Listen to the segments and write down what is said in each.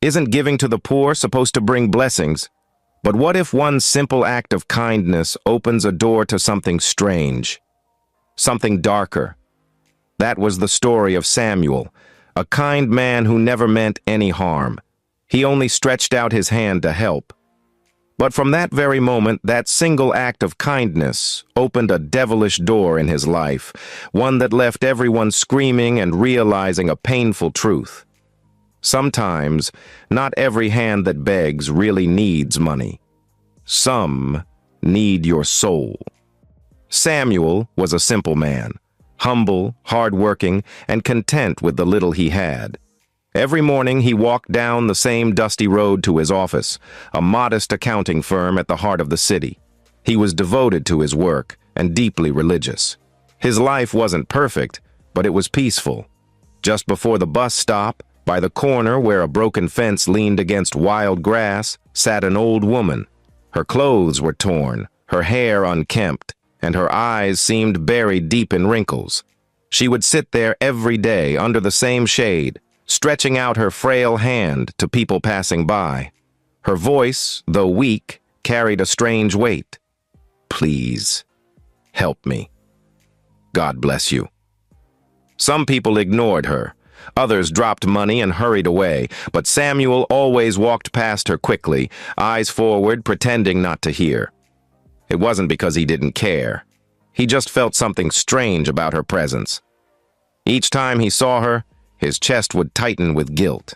Isn't giving to the poor supposed to bring blessings? But what if one simple act of kindness opens a door to something strange, something darker? That was the story of Samuel, a kind man who never meant any harm. He only stretched out his hand to help. But from that very moment, that single act of kindness opened a devilish door in his life, one that left everyone screaming and realizing a painful truth. Sometimes, not every hand that begs really needs money. Some need your soul. Samuel was a simple man, humble, hard-working, and content with the little he had. Every morning he walked down the same dusty road to his office, a modest accounting firm at the heart of the city. He was devoted to his work and deeply religious. His life wasn't perfect, but it was peaceful. Just before the bus stop, by the corner where a broken fence leaned against wild grass, sat an old woman. Her clothes were torn, her hair unkempt, and her eyes seemed buried deep in wrinkles. She would sit there every day under the same shade, stretching out her frail hand to people passing by. Her voice, though weak, carried a strange weight. "Please, help me. God bless you." Some people ignored her. Others dropped money and hurried away, but Samuel always walked past her quickly, eyes forward, pretending not to hear. It wasn't because he didn't care. He just felt something strange about her presence. Each time he saw her, his chest would tighten with guilt.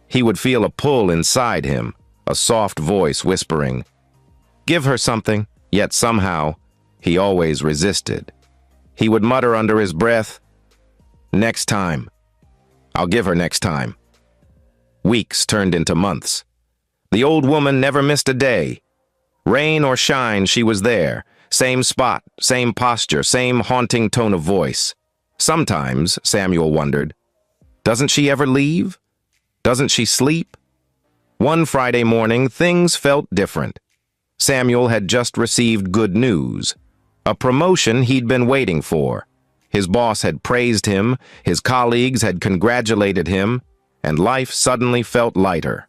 He would feel a pull inside him, a soft voice whispering, "Give her something," yet somehow, he always resisted. He would mutter under his breath, "Next time. I'll give her next time." Weeks turned into months. The old woman never missed a day. Rain or shine, she was there. Same spot, same posture, same haunting tone of voice. Sometimes, Samuel wondered, doesn't she ever leave? Doesn't she sleep? One Friday morning, things felt different. Samuel had just received good news. A promotion he'd been waiting for. His boss had praised him, his colleagues had congratulated him, and life suddenly felt lighter.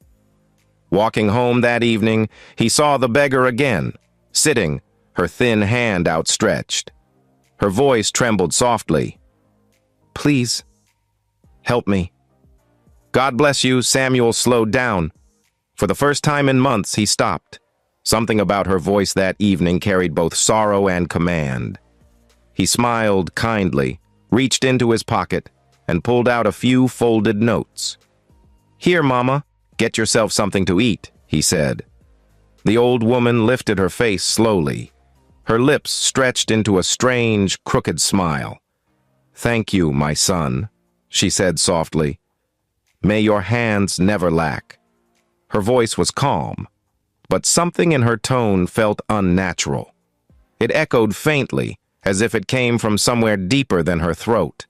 Walking home that evening, he saw the beggar again, sitting, her thin hand outstretched. Her voice trembled softly. "Please, help me." "God bless you," Samuel slowed down. For the first time in months, he stopped. Something about her voice that evening carried both sorrow and command. He smiled kindly, reached into his pocket, and pulled out a few folded notes. "Here, Mama, get yourself something to eat," he said. The old woman lifted her face slowly. Her lips stretched into a strange, crooked smile. "Thank you, my son," she said softly. "May your hands never lack." Her voice was calm, but something in her tone felt unnatural. It echoed faintly, as if it came from somewhere deeper than her throat.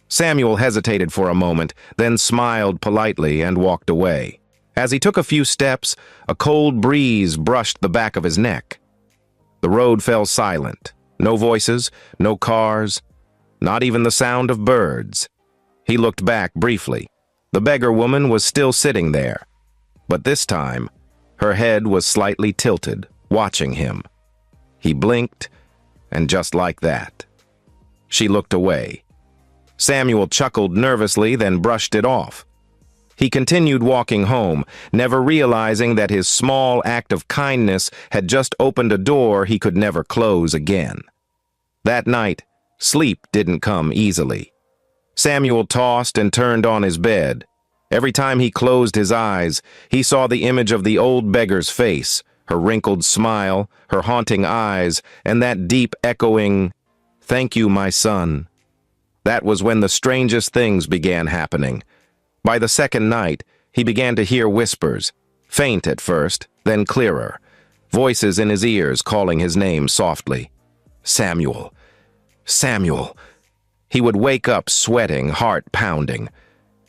Samuel hesitated for a moment, then smiled politely and walked away. As he took a few steps, a cold breeze brushed the back of his neck. The road fell silent. No voices, no cars, not even the sound of birds. He looked back briefly. The beggar woman was still sitting there, but this time, her head was slightly tilted, watching him. He blinked, and just like that, she looked away. Samuel chuckled nervously, then brushed it off. He continued walking home, never realizing that his small act of kindness had just opened a door he could never close again. That night, sleep didn't come easily. Samuel tossed and turned on his bed. Every time he closed his eyes, he saw the image of the old beggar's face, her wrinkled smile, her haunting eyes, and that deep echoing, "Thank you, my son." That was when the strangest things began happening. By the second night, he began to hear whispers, faint at first, then clearer, voices in his ears calling his name softly. "Samuel, Samuel." He would wake up sweating, heart pounding.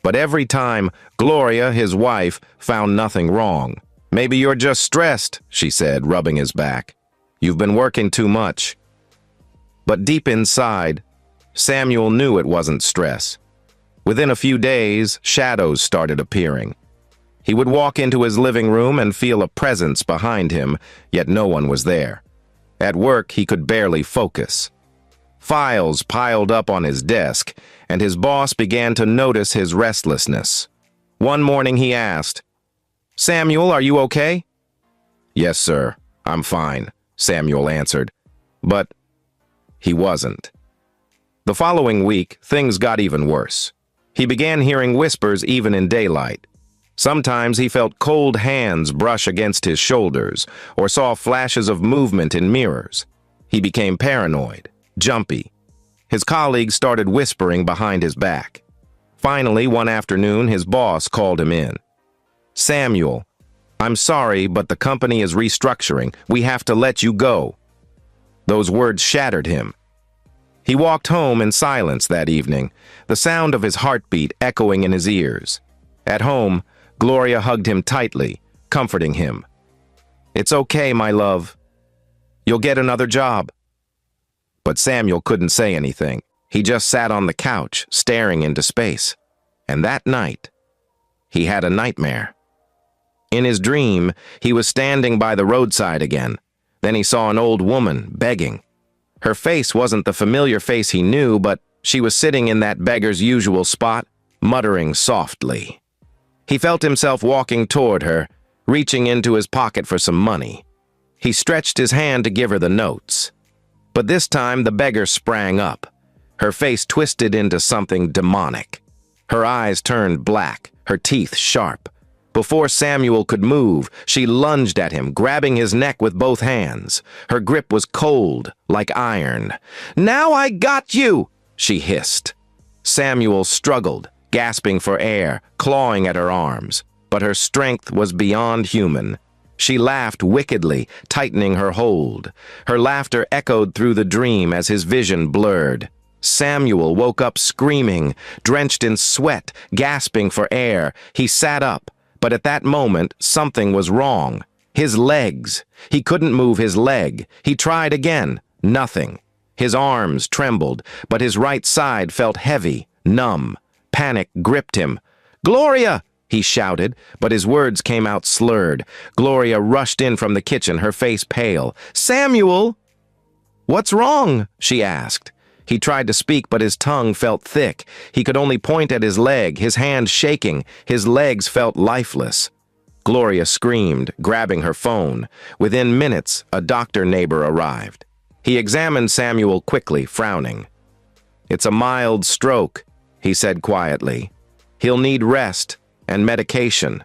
But every time, Gloria, his wife, found nothing wrong. "Maybe you're just stressed," she said, rubbing his back. "You've been working too much." But deep inside, Samuel knew it wasn't stress. Within a few days, shadows started appearing. He would walk into his living room and feel a presence behind him, yet no one was there. At work, he could barely focus. Files piled up on his desk, and his boss began to notice his restlessness. One morning he asked, "Samuel, are you okay?" "Yes, sir, I'm fine," Samuel answered. But he wasn't. The following week, things got even worse. He began hearing whispers even in daylight. Sometimes he felt cold hands brush against his shoulders or saw flashes of movement in mirrors. He became paranoid, jumpy. His colleagues started whispering behind his back. Finally, one afternoon, his boss called him in. "Samuel, I'm sorry, but the company is restructuring. We have to let you go." Those words shattered him. He walked home in silence that evening, the sound of his heartbeat echoing in his ears. At home, Gloria hugged him tightly, comforting him. "It's okay, my love. You'll get another job." But Samuel couldn't say anything. He just sat on the couch, staring into space. And that night, he had a nightmare. In his dream, he was standing by the roadside again. Then he saw an old woman begging. Her face wasn't the familiar face he knew, but she was sitting in that beggar's usual spot, muttering softly. He felt himself walking toward her, reaching into his pocket for some money. He stretched his hand to give her the notes. But this time the beggar sprang up. Her face twisted into something demonic. Her eyes turned black, her teeth sharp. Before Samuel could move, she lunged at him, grabbing his neck with both hands. Her grip was cold, like iron. "Now I got you!" she hissed. Samuel struggled, gasping for air, clawing at her arms. But her strength was beyond human. She laughed wickedly, tightening her hold. Her laughter echoed through the dream as his vision blurred. Samuel woke up screaming, drenched in sweat, gasping for air. He sat up, but at that moment, something was wrong. His legs. He couldn't move his leg. He tried again. Nothing. His arms trembled, but his right side felt heavy, numb. Panic gripped him. "Gloria!" he shouted, but his words came out slurred. Gloria rushed in from the kitchen, her face pale. "Samuel!" "What's wrong?" she asked. He tried to speak, but his tongue felt thick. He could only point at his leg, his hand shaking. His legs felt lifeless. Gloria screamed, grabbing her phone. Within minutes, a doctor neighbor arrived. He examined Samuel quickly, frowning. "It's a mild stroke," he said quietly. "He'll need rest and medication."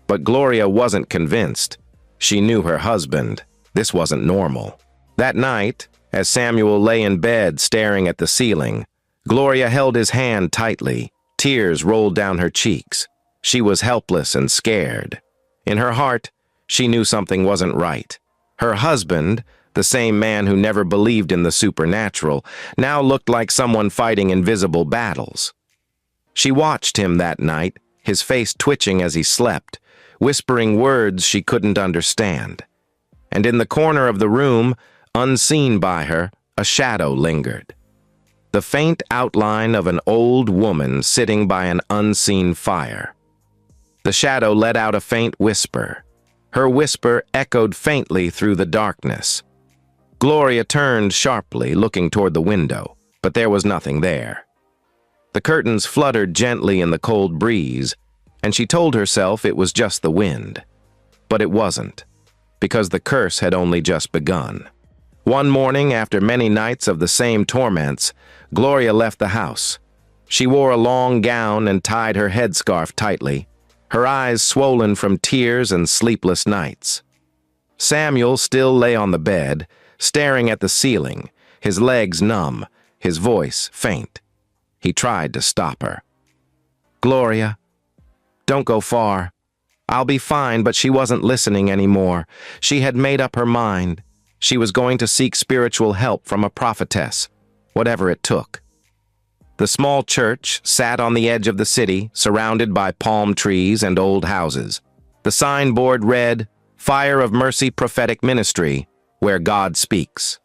But Gloria wasn't convinced. She knew her husband. This wasn't normal. That night, as Samuel lay in bed staring at the ceiling, Gloria held his hand tightly. Tears rolled down her cheeks. She was helpless and scared. In her heart, she knew something wasn't right. Her husband, the same man who never believed in the supernatural, now looked like someone fighting invisible battles. She watched him that night, his face twitching as he slept, whispering words she couldn't understand. And in the corner of the room, unseen by her, a shadow lingered. The faint outline of an old woman sitting by an unseen fire. The shadow let out a faint whisper. Her whisper echoed faintly through the darkness. Gloria turned sharply, looking toward the window, but there was nothing there. The curtains fluttered gently in the cold breeze, and she told herself it was just the wind. But it wasn't, because the curse had only just begun. One morning, after many nights of the same torments, Gloria left the house. She wore a long gown and tied her headscarf tightly, her eyes swollen from tears and sleepless nights. Samuel still lay on the bed, staring at the ceiling, his legs numb, his voice faint. He tried to stop her. "Gloria, don't go far. I'll be fine," but she wasn't listening anymore. She had made up her mind. She was going to seek spiritual help from a prophetess, whatever it took. The small church sat on the edge of the city, surrounded by palm trees and old houses. The signboard read, "Fire of Mercy Prophetic Ministry, where God speaks."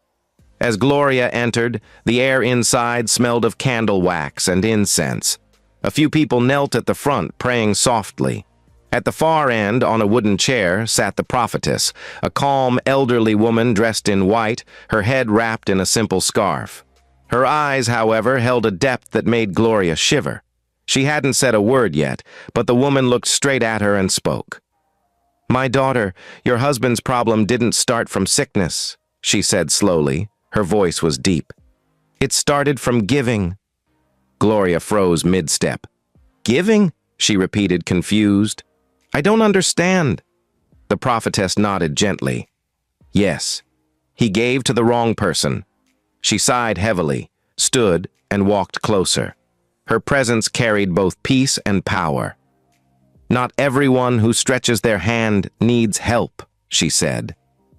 As Gloria entered, the air inside smelled of candle wax and incense. A few people knelt at the front, praying softly. At the far end, on a wooden chair, sat the prophetess, a calm, elderly woman dressed in white, her head wrapped in a simple scarf. Her eyes, however, held a depth that made Gloria shiver. She hadn't said a word yet, but the woman looked straight at her and spoke. "My daughter, your husband's problem didn't start from sickness," she said slowly. Her voice was deep. "It started from giving." Gloria froze mid-step. "Giving?" she repeated, confused. "I don't understand." The prophetess nodded gently. "Yes, he gave to the wrong person." She sighed heavily, stood, and walked closer. Her presence carried both peace and power. "Not everyone who stretches their hand needs help," she said.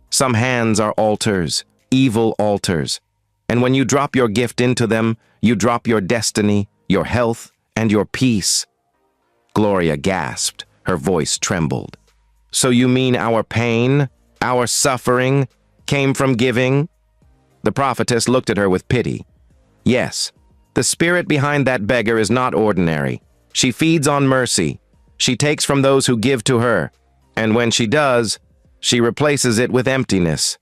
"Some hands are altars, evil altars, and when you drop your gift into them, you drop your destiny, your health, and your peace." Gloria gasped. Her voice trembled. "So you mean our pain, our suffering, came from giving?" The prophetess looked at her with pity. "Yes, the spirit behind that beggar is not ordinary. She feeds on mercy. She takes from those who give to her, and when she does, she replaces it with emptiness."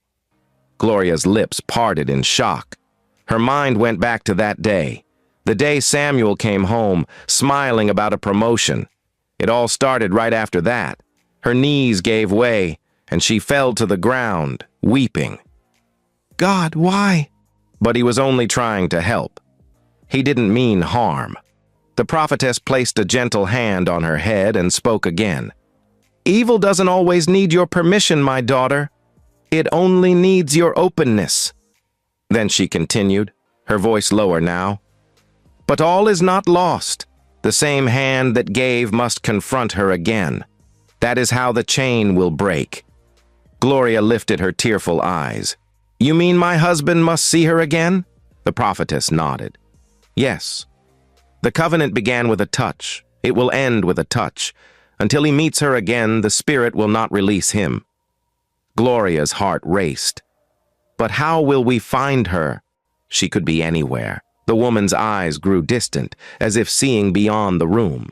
Gloria's lips parted in shock. Her mind went back to that day, the day Samuel came home, smiling about a promotion. It all started right after that. Her knees gave way, and she fell to the ground, weeping. "God, why?" But he was only trying to help. He didn't mean harm. The prophetess placed a gentle hand on her head and spoke again. "Evil doesn't always need your permission, my daughter. It only needs your openness." Then she continued, her voice lower now. "But all is not lost. The same hand that gave must confront her again. That is how the chain will break." Gloria lifted her tearful eyes. "You mean my husband must see her again?" The prophetess nodded. "Yes. The covenant began with a touch. It will end with a touch. Until he meets her again, the spirit will not release him." Gloria's heart raced. "But how will we find her?" She could be anywhere. The woman's eyes grew distant, as if seeing beyond the room.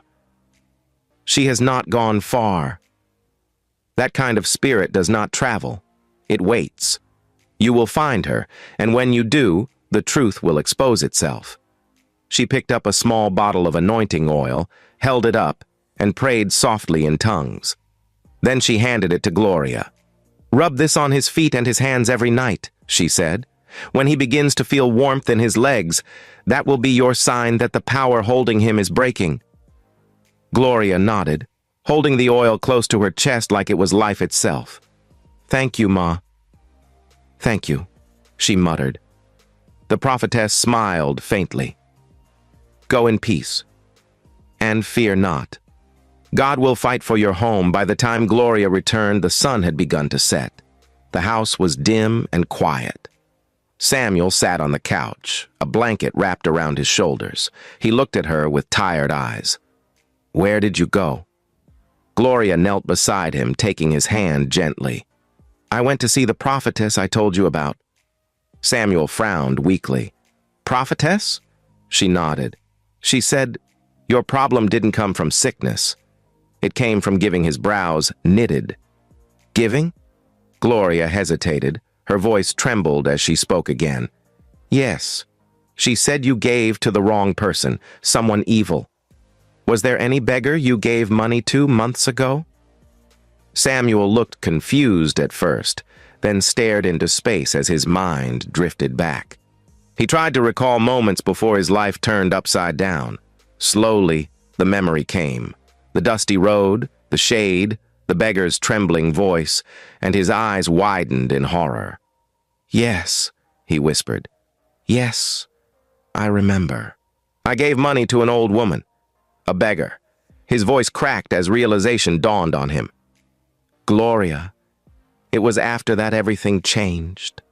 "She has not gone far. That kind of spirit does not travel. It waits. You will find her, and when you do, the truth will expose itself." She picked up a small bottle of anointing oil, held it up, and prayed softly in tongues. Then she handed it to Gloria. "Rub this on his feet and his hands every night," she said. "When he begins to feel warmth in his legs, that will be your sign that the power holding him is breaking." Gloria nodded, holding the oil close to her chest like it was life itself. "Thank you, Ma." "Thank you," she muttered. The prophetess smiled faintly. "Go in peace, and fear not. God will fight for your home." By the time Gloria returned, the sun had begun to set. The house was dim and quiet. Samuel sat on the couch, a blanket wrapped around his shoulders. He looked at her with tired eyes. "Where did you go?" Gloria knelt beside him, taking his hand gently. "I went to see the prophetess I told you about." Samuel frowned weakly. "Prophetess?" She nodded. "She said, your problem didn't come from sickness. It came from giving." His brows knitted. "Giving?" Gloria hesitated. Her voice trembled as she spoke again. "Yes. She said you gave to the wrong person, someone evil. Was there any beggar you gave money to months ago?" Samuel looked confused at first, then stared into space as his mind drifted back. He tried to recall moments before his life turned upside down. Slowly, the memory came. The dusty road, the shade, the beggar's trembling voice, and his eyes widened in horror. "Yes," he whispered. "Yes, I remember. I gave money to an old woman, a beggar." His voice cracked as realization dawned on him. "Gloria, it was after that everything changed."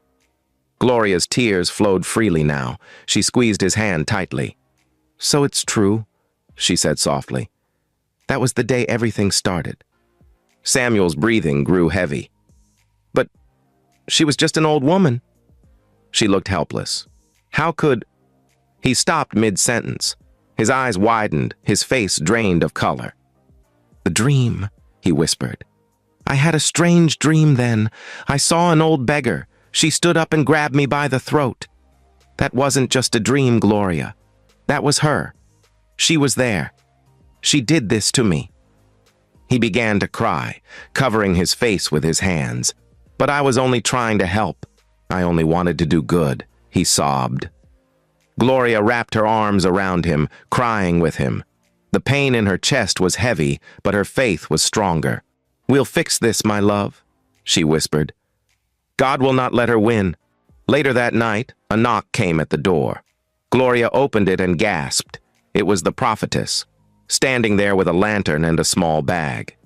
Gloria's tears flowed freely now. She squeezed his hand tightly. "So it's true," she said softly. "That was the day everything started." Samuel's breathing grew heavy. "But she was just an old woman." She looked helpless. "How could—" He stopped mid-sentence. His eyes widened, his face drained of color. "The dream," he whispered. "I had a strange dream then. I saw an old beggar. She stood up and grabbed me by the throat. That wasn't just a dream, Gloria. That was her. She was there. She did this to me." He began to cry, covering his face with his hands. "But I was only trying to help. I only wanted to do good," he sobbed. Gloria wrapped her arms around him, crying with him. The pain in her chest was heavy, but her faith was stronger. "We'll fix this, my love," she whispered. "God will not let her win." Later that night, a knock came at the door. Gloria opened it and gasped. It was the prophetess, standing there with a lantern and a small bag.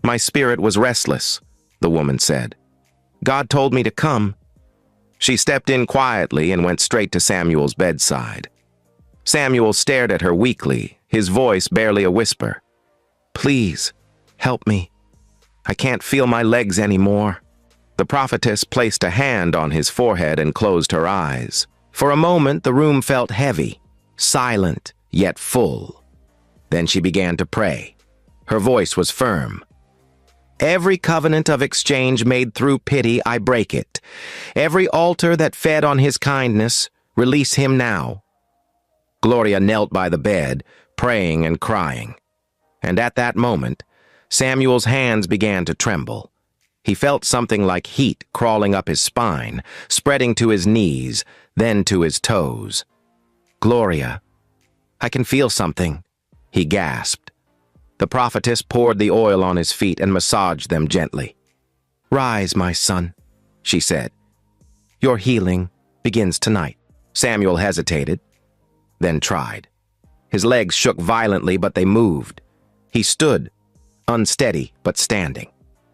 "My spirit was restless," the woman said. "God told me to come." She stepped in quietly and went straight to Samuel's bedside. Samuel stared at her weakly, his voice barely a whisper. "Please, help me. I can't feel my legs anymore." The prophetess placed a hand on his forehead and closed her eyes. For a moment, the room felt heavy, silent, yet full. Then she began to pray. Her voice was firm. "Every covenant of exchange made through pity, I break it. Every altar that fed on his kindness, release him now." Gloria knelt by the bed, praying and crying. And at that moment, Samuel's hands began to tremble. He felt something like heat crawling up his spine, spreading to his knees, then to his toes. "Gloria, I can feel something," he gasped. The prophetess poured the oil on his feet and massaged them gently. "Rise, my son," she said. "Your healing begins tonight." Samuel hesitated, then tried. His legs shook violently, but they moved. He stood, unsteady but standing.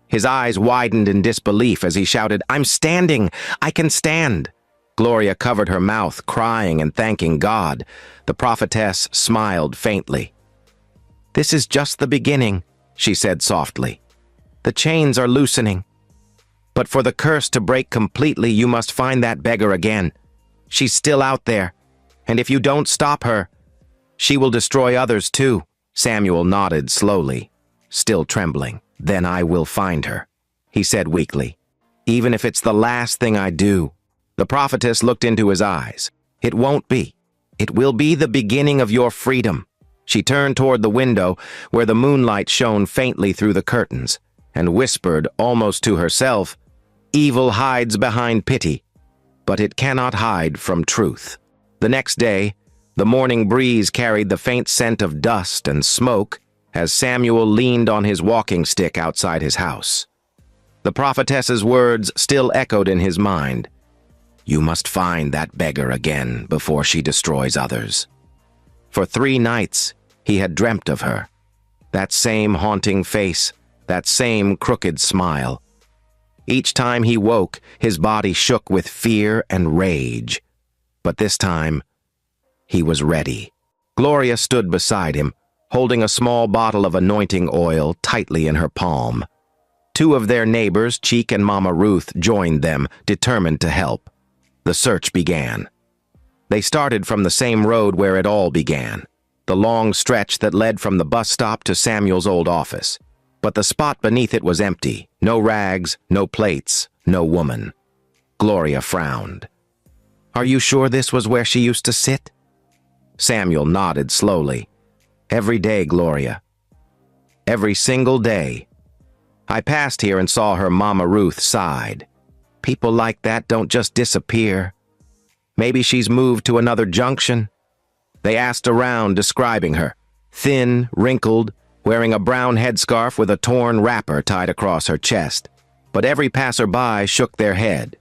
His eyes widened in disbelief as he shouted, "I'm standing! I can stand!" Gloria covered her mouth, crying and thanking God. The prophetess smiled faintly. "This is just the beginning," she said softly. "The chains are loosening. But for the curse to break completely, you must find that beggar again. She's still out there, and if you don't stop her, she will destroy others too." Samuel nodded slowly, still trembling. "Then I will find her," he said weakly, "even if it's the last thing I do." The prophetess looked into his eyes. "It won't be. It will be the beginning of your freedom." She turned toward the window, where the moonlight shone faintly through the curtains, and whispered almost to herself, "Evil hides behind pity, but it cannot hide from truth." The next day, the morning breeze carried the faint scent of dust and smoke as Samuel leaned on his walking stick outside his house. The prophetess's words still echoed in his mind. "You must find that beggar again before she destroys others." For 3 nights, he had dreamt of her. That same haunting face, that same crooked smile. Each time he woke, his body shook with fear and rage. But this time, he was ready. Gloria stood beside him, holding a small bottle of anointing oil tightly in her palm. 2 of their neighbors, Cheek and Mama Ruth, joined them, determined to help. The search began. They started from the same road where it all began, the long stretch that led from the bus stop to Samuel's old office. But the spot beneath it was empty. No rags, no plates, no woman. Gloria frowned. "Are you sure this was where she used to sit?" Samuel nodded slowly. "Every day, Gloria. Every single day. I passed here and saw her." Mama Ruth sighed. "People like that don't just disappear. Maybe she's moved to another junction." They asked around, describing her. Thin, wrinkled, wearing a brown headscarf with a torn wrapper tied across her chest. But every passerby shook their head.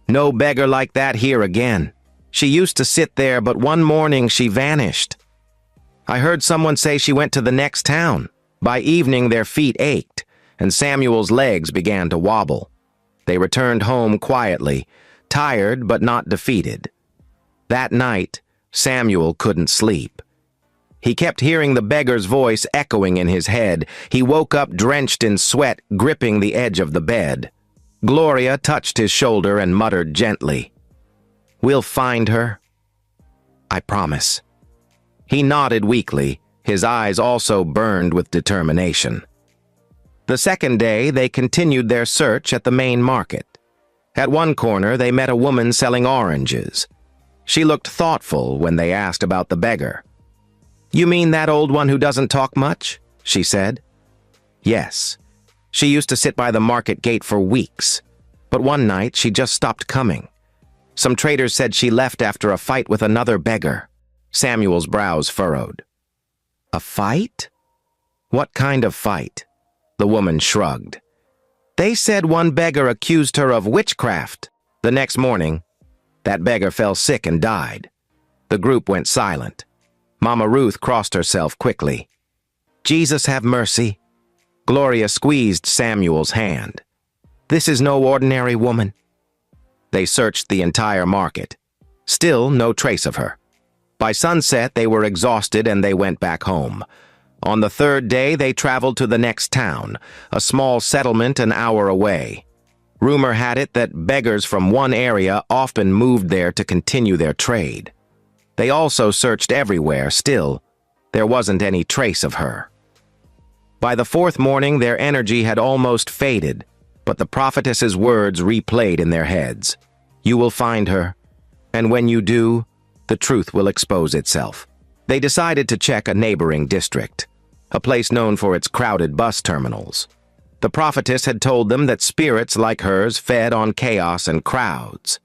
"No beggar like that here again. She used to sit there, but one morning she vanished. I heard someone say she went to the next town." By evening, their feet ached, and Samuel's legs began to wobble. They returned home quietly, tired but not defeated. That night, Samuel couldn't sleep. He kept hearing the beggar's voice echoing in his head. He woke up drenched in sweat, gripping the edge of the bed. Gloria touched his shoulder and muttered gently, "We'll find her. I promise." He nodded weakly, his eyes also burned with determination. The second day, they continued their search at the main market. At one corner, they met a woman selling oranges. She looked thoughtful when they asked about the beggar. "You mean that old one who doesn't talk much?" she said. "Yes. She used to sit by the market gate for weeks, but one night she just stopped coming. Some traders said she left after a fight with another beggar." Samuel's brows furrowed. "A fight? What kind of fight?" The woman shrugged. "They said one beggar accused her of witchcraft. The next morning, that beggar fell sick and died." The group went silent. Mama Ruth crossed herself quickly. "Jesus have mercy." Gloria squeezed Samuel's hand. "This is no ordinary woman." They searched the entire market. Still no trace of her. By sunset, they were exhausted and they went back home. On the third day, they traveled to the next town, a small settlement an hour away. Rumor had it that beggars from one area often moved there to continue their trade. They also searched everywhere. Still, there wasn't any trace of her. By the fourth morning, their energy had almost faded, but the prophetess's words replayed in their heads. "You will find her, and when you do, the truth will expose itself." They decided to check a neighboring district, a place known for its crowded bus terminals. The prophetess had told them that spirits like hers fed on chaos and crowds.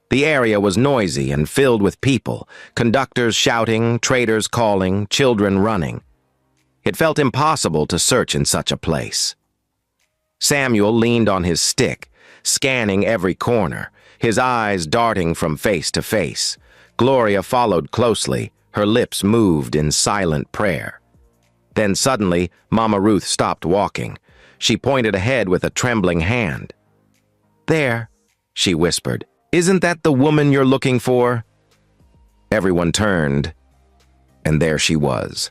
The area was noisy and filled with people, conductors shouting, traders calling, children running. It felt impossible to search in such a place. Samuel leaned on his stick, scanning every corner, his eyes darting from face to face. Gloria followed closely, her lips moved in silent prayer. Then suddenly, Mama Ruth stopped walking. She pointed ahead with a trembling hand. "There," she whispered. "Isn't that the woman you're looking for?" Everyone turned, and there she was.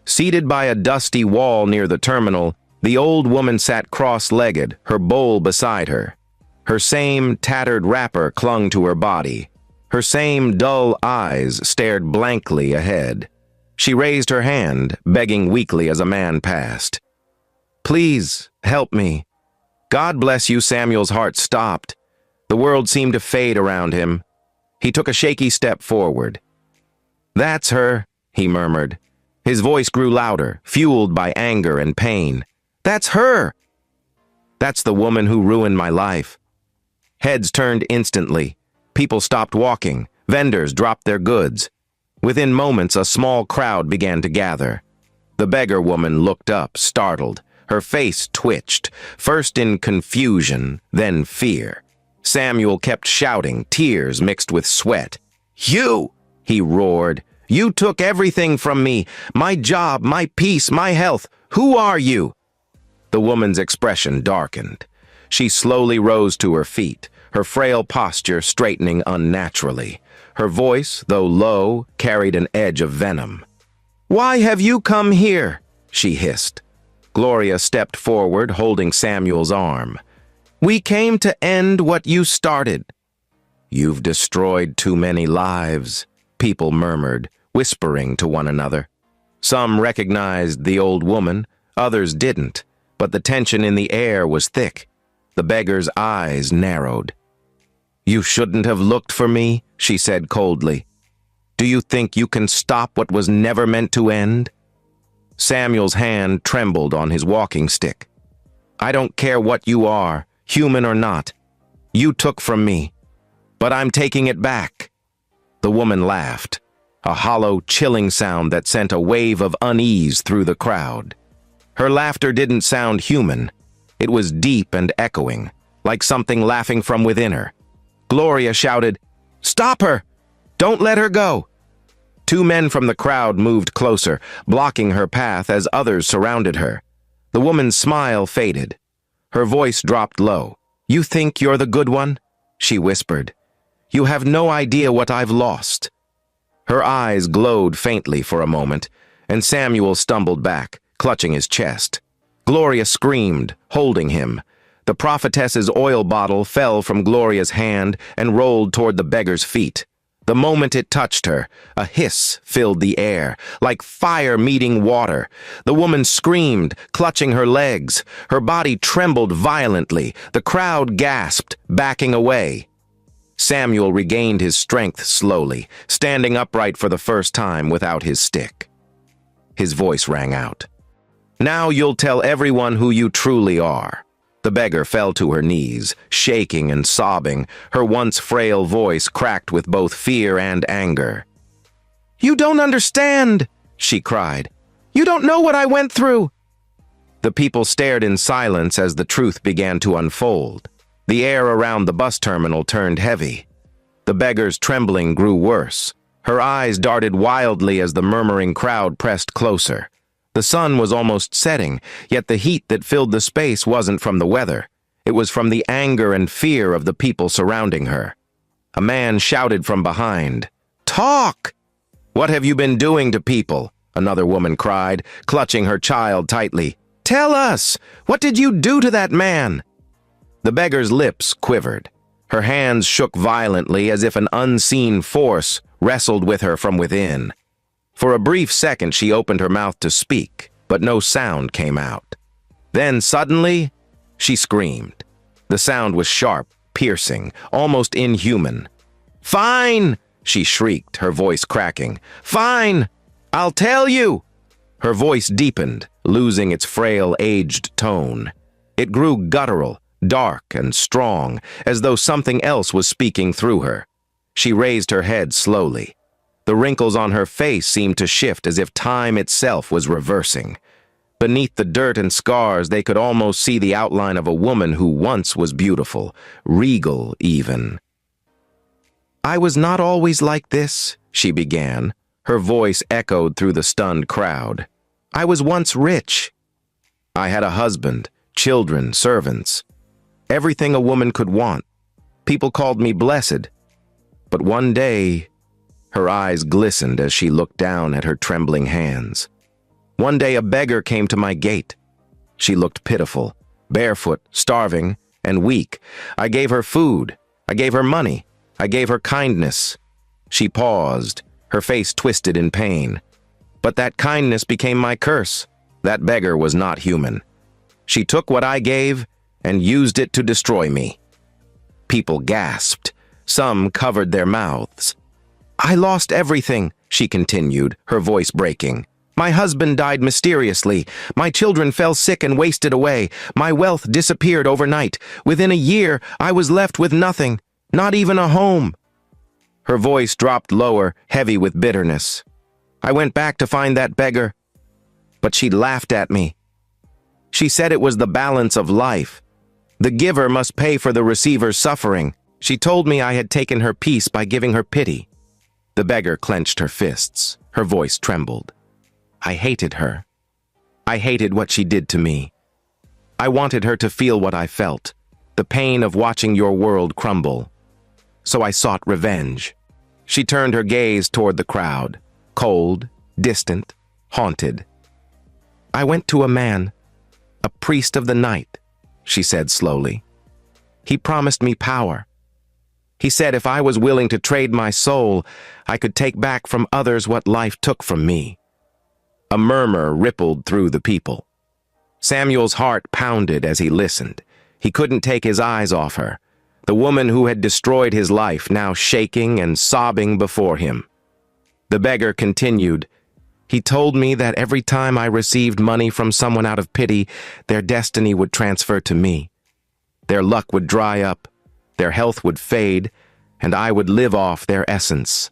Seated by a dusty wall near the terminal, the old woman sat cross-legged, her bowl beside her. Her same tattered wrapper clung to her body. Her same dull eyes stared blankly ahead. She raised her hand, begging weakly as a man passed. "Please, help me." "God bless you." Samuel's heart stopped. The world seemed to fade around him. He took a shaky step forward. "That's her," he murmured. His voice grew louder, fueled by anger and pain. "That's her! That's the woman who ruined my life." Heads turned instantly. People stopped walking. Vendors dropped their goods. Within moments, a small crowd began to gather. The beggar woman looked up, startled. Her face twitched, first in confusion, then fear. Samuel kept shouting, tears mixed with sweat. "You!" he roared. "You took everything from me, my job, my peace, my health. Who are you?" The woman's expression darkened. She slowly rose to her feet, her frail posture straightening unnaturally. Her voice, though low, carried an edge of venom. "Why have you come here?" she hissed. Gloria stepped forward, holding Samuel's arm. "We came to end what you started." "You've destroyed too many lives," people murmured, whispering to one another. Some recognized the old woman, others didn't, but the tension in the air was thick. The beggar's eyes narrowed. "You shouldn't have looked for me," she said coldly. "Do you think you can stop what was never meant to end?" Samuel's hand trembled on his walking stick. "I don't care what you are, human or not. You took from me, but I'm taking it back." The woman laughed, a hollow, chilling sound that sent a wave of unease through the crowd. Her laughter didn't sound human. It was deep and echoing, like something laughing from within her. Gloria shouted, "Stop her! Don't let her go!" Two men from the crowd moved closer, blocking her path as others surrounded her. The woman's smile faded. Her voice dropped low. "You think you're the good one?" she whispered. "You have no idea what I've lost." Her eyes glowed faintly for a moment, and Samuel stumbled back, clutching his chest. Gloria screamed, holding him. The prophetess's oil bottle fell from Gloria's hand and rolled toward the beggar's feet. The moment it touched her, a hiss filled the air, like fire meeting water. The woman screamed, clutching her legs. Her body trembled violently. The crowd gasped, backing away. Samuel regained his strength slowly, standing upright for the first time without his stick. His voice rang out. "Now you'll tell everyone who you truly are." The beggar fell to her knees, shaking and sobbing, her once frail voice cracked with both fear and anger. "You don't understand," she cried. "You don't know what I went through." The people stared in silence as the truth began to unfold. The air around the bus terminal turned heavy. The beggar's trembling grew worse. Her eyes darted wildly as the murmuring crowd pressed closer. The sun was almost setting, yet the heat that filled the space wasn't from the weather. It was from the anger and fear of the people surrounding her. A man shouted from behind, "Talk! What have you been doing to people?" Another woman cried, clutching her child tightly. "Tell us! What did you do to that man?" The beggar's lips quivered. Her hands shook violently as if an unseen force wrestled with her from within. For a brief second she opened her mouth to speak, but no sound came out. Then suddenly, she screamed. The sound was sharp, piercing, almost inhuman. "Fine!" she shrieked, her voice cracking. "Fine! I'll tell you!" Her voice deepened, losing its frail, aged tone. It grew guttural, dark and strong, as though something else was speaking through her. She raised her head slowly. The wrinkles on her face seemed to shift as if time itself was reversing. Beneath the dirt and scars, they could almost see the outline of a woman who once was beautiful, regal even. "I was not always like this," she began. Her voice echoed through the stunned crowd. "I was once rich. I had a husband, children, servants. Everything a woman could want. People called me blessed. But one day..." Her eyes glistened as she looked down at her trembling hands. "One day a beggar came to my gate. She looked pitiful, barefoot, starving, and weak. I gave her food. I gave her money. I gave her kindness." She paused, her face twisted in pain. "But that kindness became my curse. That beggar was not human. She took what I gave and used it to destroy me." People gasped. Some covered their mouths. "I lost everything," she continued, her voice breaking. "My husband died mysteriously. My children fell sick and wasted away. My wealth disappeared overnight. Within a year, I was left with nothing, not even a home." Her voice dropped lower, heavy with bitterness. "I went back to find that beggar, but she laughed at me. She said it was the balance of life. The giver must pay for the receiver's suffering. She told me I had taken her peace by giving her pity." The beggar clenched her fists. Her voice trembled. "I hated her. I hated what she did to me. I wanted her to feel what I felt, the pain of watching your world crumble. So I sought revenge." She turned her gaze toward the crowd, cold, distant, haunted. "I went to a man, a priest of the night," she said slowly. "He promised me power. He said if I was willing to trade my soul, I could take back from others what life took from me." A murmur rippled through the people. Samuel's heart pounded as he listened. He couldn't take his eyes off her, the woman who had destroyed his life, now shaking and sobbing before him. The beggar continued, "He told me that every time I received money from someone out of pity, their destiny would transfer to me. Their luck would dry up. Their health would fade, and I would live off their essence."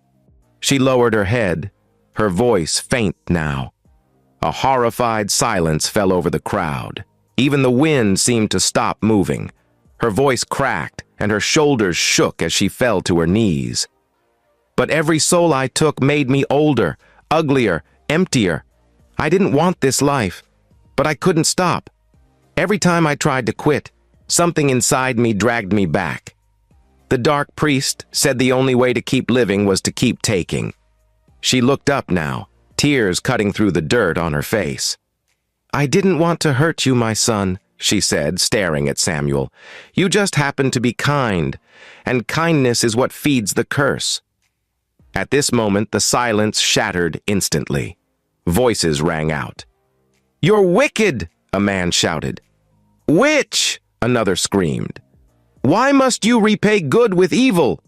She lowered her head, her voice faint now. A horrified silence fell over the crowd. Even the wind seemed to stop moving. Her voice cracked, and her shoulders shook as she fell to her knees. "But every soul I took made me older, uglier, emptier. I didn't want this life, but I couldn't stop. Every time I tried to quit, something inside me dragged me back. The dark priest said the only way to keep living was to keep taking." She looked up now, tears cutting through the dirt on her face. "I didn't want to hurt you, my son," she said, staring at Samuel. "You just happen to be kind, and kindness is what feeds the curse." At this moment, the silence shattered instantly. Voices rang out. "You're wicked!" a man shouted. "Witch!" another screamed. "Why must you repay good with evil?"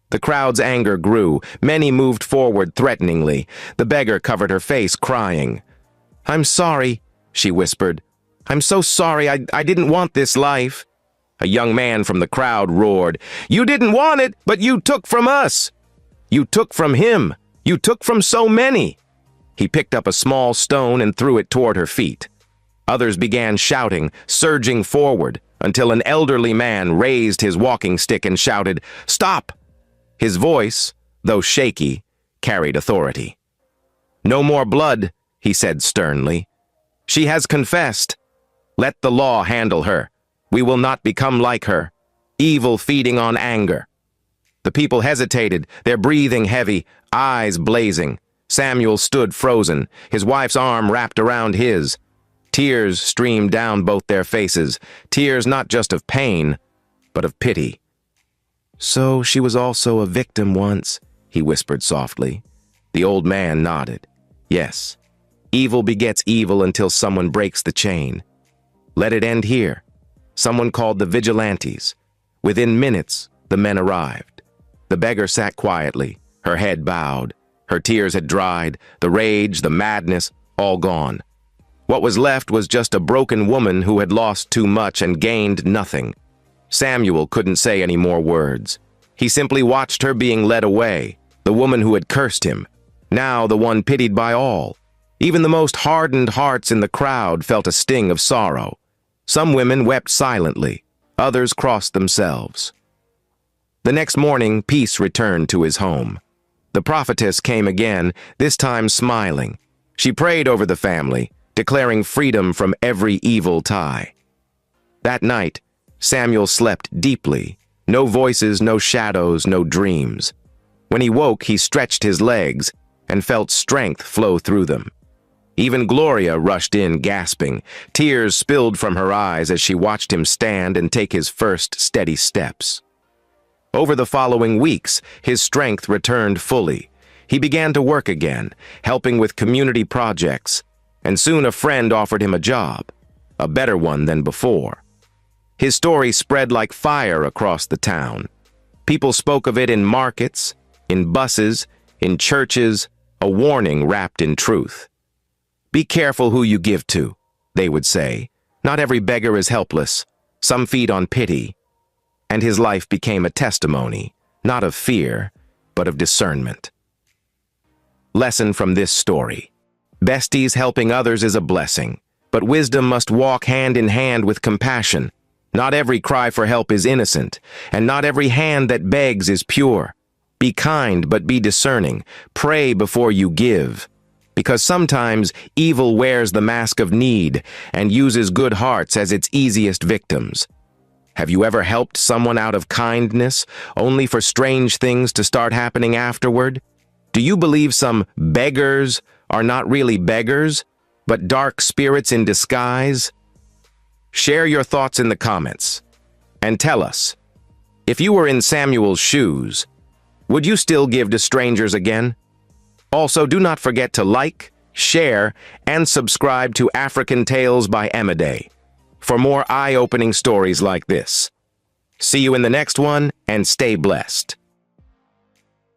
The crowd's anger grew. Many moved forward threateningly. The beggar covered her face, crying. "I'm sorry," she whispered. "I'm so sorry. I didn't want this life." A young man from the crowd roared. "You didn't want it, but you took from us. You took from him. You took from so many." He picked up a small stone and threw it toward her feet. Others began shouting, surging forward, until an elderly man raised his walking stick and shouted, "Stop!" His voice, though shaky, carried authority. "No more blood," he said sternly. "She has confessed. Let the law handle her. We will not become like her. Evil feeding on anger." The people hesitated, their breathing heavy, eyes blazing. Samuel stood frozen, his wife's arm wrapped around his. Tears streamed down both their faces, tears not just of pain, but of pity. "So she was also a victim once," he whispered softly. The old man nodded. "Yes, evil begets evil until someone breaks the chain. Let it end here." Someone called the vigilantes. Within minutes, the men arrived. The beggar sat quietly, her head bowed. Her tears had dried, the rage, the madness, all gone. What was left was just a broken woman who had lost too much and gained nothing. Samuel couldn't say any more words. He simply watched her being led away, the woman who had cursed him, now the one pitied by all. Even the most hardened hearts in the crowd felt a sting of sorrow. Some women wept silently, others crossed themselves. The next morning, peace returned to his home. The prophetess came again, this time smiling. She prayed over the family, declaring freedom from every evil tie. That night, Samuel slept deeply. No voices, no shadows, no dreams. When he woke, he stretched his legs and felt strength flow through them. Even Gloria rushed in, gasping. Tears spilled from her eyes as she watched him stand and take his first steady steps. Over the following weeks, his strength returned fully. He began to work again, helping with community projects, and soon a friend offered him a job, a better one than before. His story spread like fire across the town. People spoke of it in markets, in buses, in churches, a warning wrapped in truth. "Be careful who you give to," they would say. "Not every beggar is helpless. Some feed on pity." And his life became a testimony, not of fear, but of discernment. Lesson from this story. Besties helping others is a blessing, but wisdom must walk hand in hand with compassion. Not every cry for help is innocent, and not every hand that begs is pure. Be kind, but be discerning. Pray before you give. Because sometimes evil wears the mask of need and uses good hearts as its easiest victims. Have you ever helped someone out of kindness, only for strange things to start happening afterward? Do you believe some beggars are not really beggars, but dark spirits in disguise? Share your thoughts in the comments, and tell us, if you were in Samuel's shoes, would you still give to strangers again? Also, do not forget to like, share, and subscribe to African Tales by Amade for more eye-opening stories like this. See you in the next one, and stay blessed.